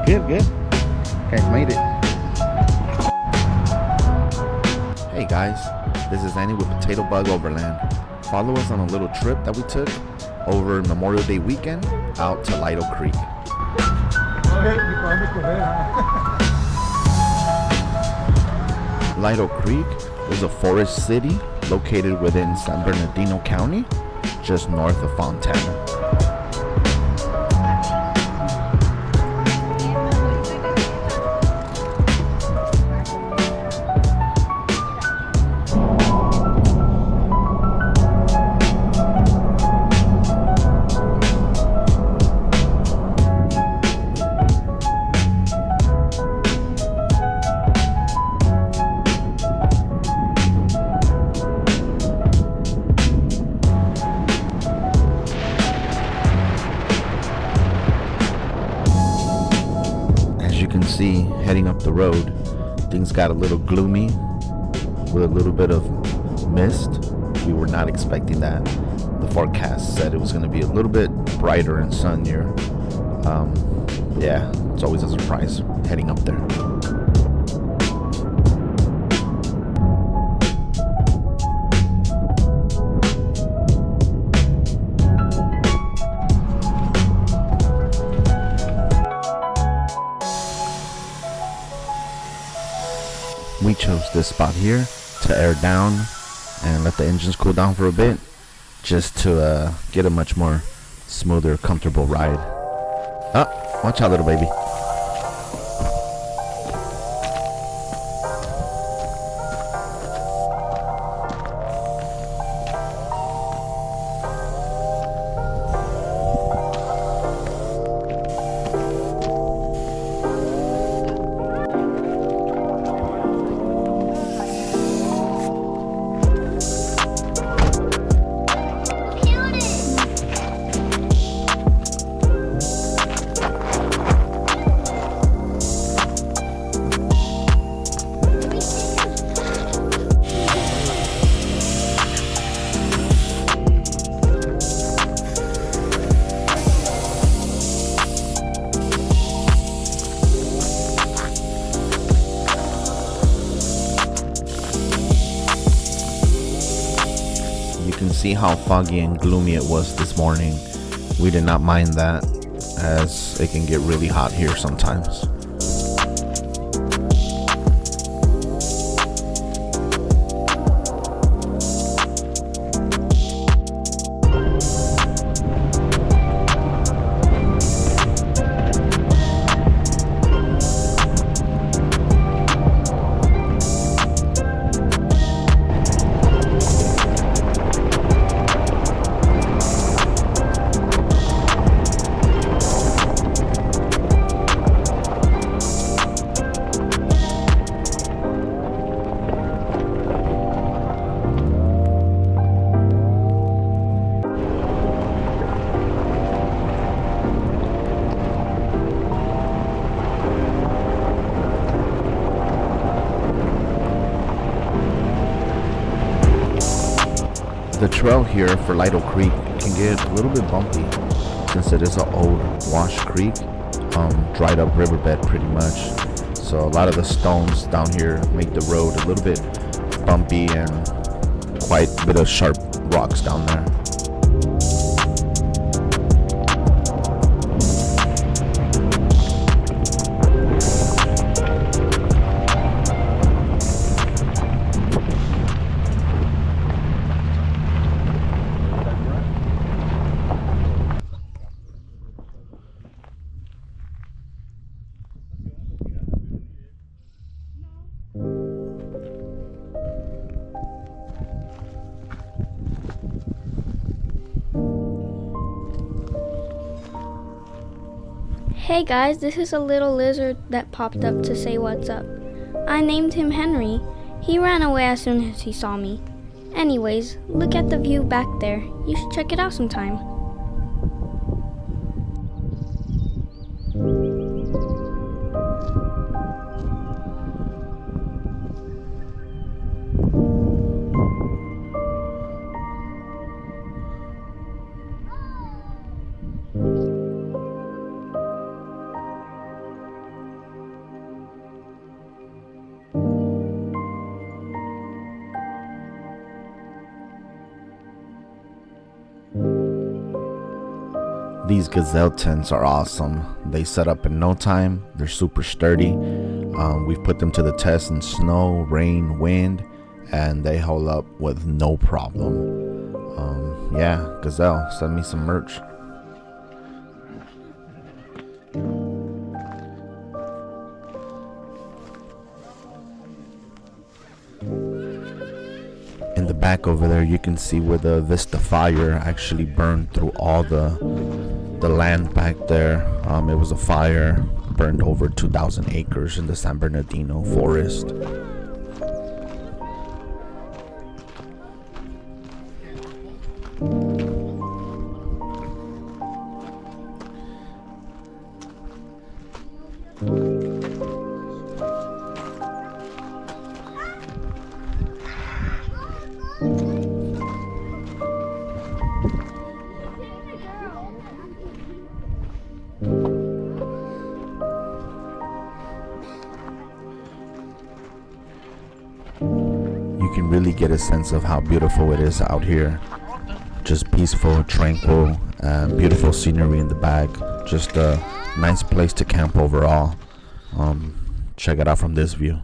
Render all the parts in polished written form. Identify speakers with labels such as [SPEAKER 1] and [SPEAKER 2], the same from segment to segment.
[SPEAKER 1] Good, good. Guys made it. Hey guys, this is Andy with Potato Bug Overland. Follow us on a little trip that we took over Memorial Day weekend out to Lytle Creek. Lytle Creek is a forest city located within San Bernardino County, just north of Fontana. See, heading up the road, things got a little gloomy with a little bit of mist. We were not expecting that. The forecast said it was going to be a little bit brighter and sunnier. Yeah, it's always a surprise heading up there. We chose this spot here to air down and let the engines cool down for a bit, just to get a much more smoother, comfortable ride. Oh, watch out, little baby. See how foggy and gloomy it was this morning. We did not mind that, as it can get really hot here sometimes. The trail here for Lytle Creek can get a little bit bumpy since it is an old wash creek, dried up riverbed pretty much. So a lot of the stones down here make the road a little bit bumpy and quite a bit of sharp rocks down there.
[SPEAKER 2] Hey guys, this is a little lizard that popped up to say what's up. I named him Henry. He ran away as soon as he saw me. Anyways, look at the view back there. You should check it out sometime.
[SPEAKER 1] These gazelle tents are awesome. They set up in no time. They're super sturdy. We've put them to the test in snow, rain, wind, and they hold up with no problem. Yeah, Gazelle, send me some merch. In the back over there, you can see where the Vista fire actually burned through all the land back there. It was a fire, burned over 2,000 acres in the San Bernardino forest. You can really get a sense of how beautiful it is out here. Just peaceful, tranquil, and beautiful scenery in the back. Just a nice place to camp overall. Check it out from this view.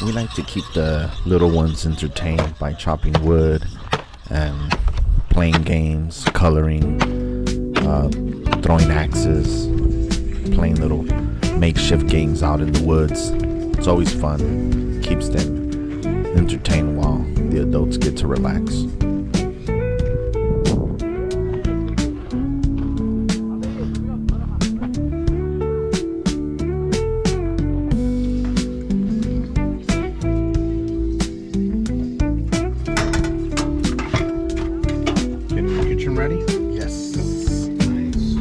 [SPEAKER 1] We like to keep the little ones entertained by chopping wood and playing games, coloring, throwing axes, playing little makeshift games out in the woods. It's always fun. Keeps them entertained while the adults get to relax.
[SPEAKER 3] Ready? Yes. Nice.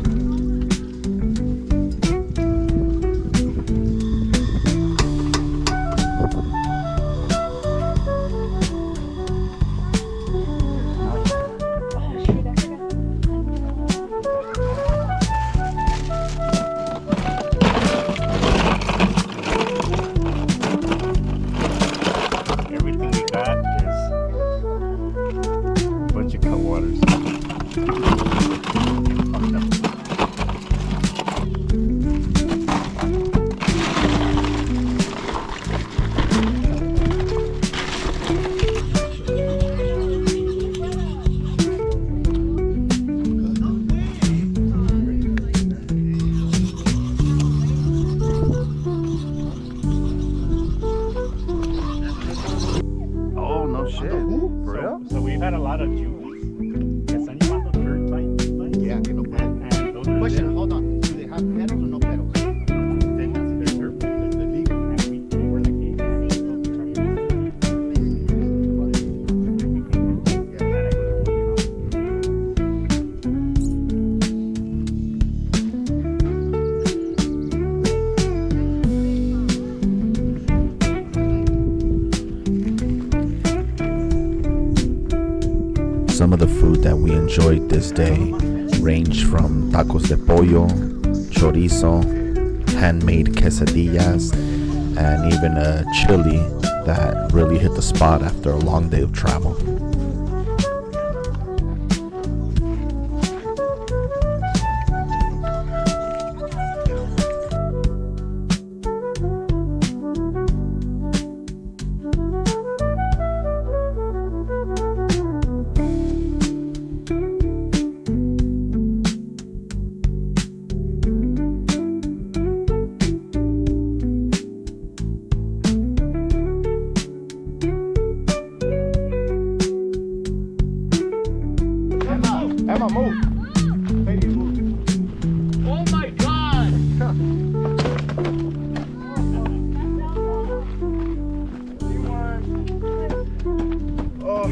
[SPEAKER 4] the jewels que están llevando dirt bikes.
[SPEAKER 3] Yeah, que no pueden.
[SPEAKER 4] And those are
[SPEAKER 3] Question,
[SPEAKER 4] the,
[SPEAKER 3] hold on. Do they have pedals or no pedals?
[SPEAKER 4] they're dirt bikes.
[SPEAKER 3] The legal.
[SPEAKER 4] And we were like, hey,
[SPEAKER 1] Some of the food that we enjoyed this day ranged from tacos de pollo, chorizo, handmade quesadillas, and even a chili that really hit the spot after a long day of travel.
[SPEAKER 3] Emma, move. Baby, move.
[SPEAKER 4] oh my God!
[SPEAKER 3] Oh.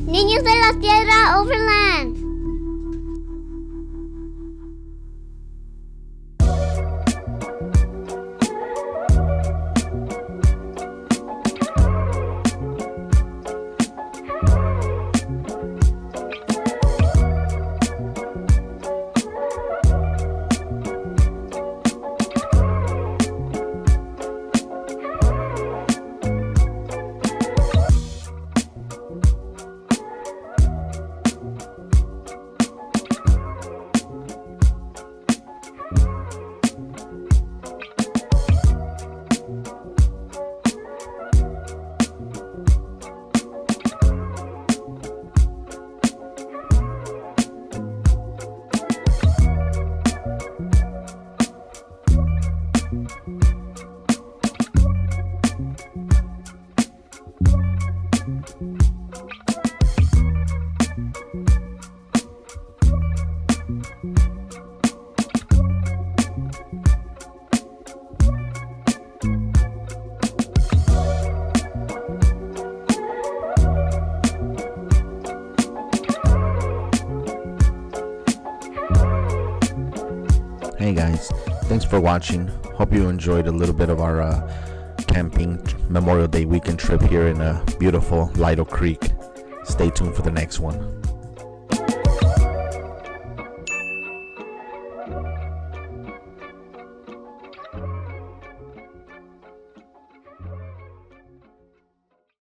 [SPEAKER 2] Niños de la Tierra, Overland.
[SPEAKER 1] Hey guys, thanks for watching. Hope you enjoyed a little bit of our camping Memorial Day weekend trip here in beautiful Lytle Creek. Stay tuned for the next one.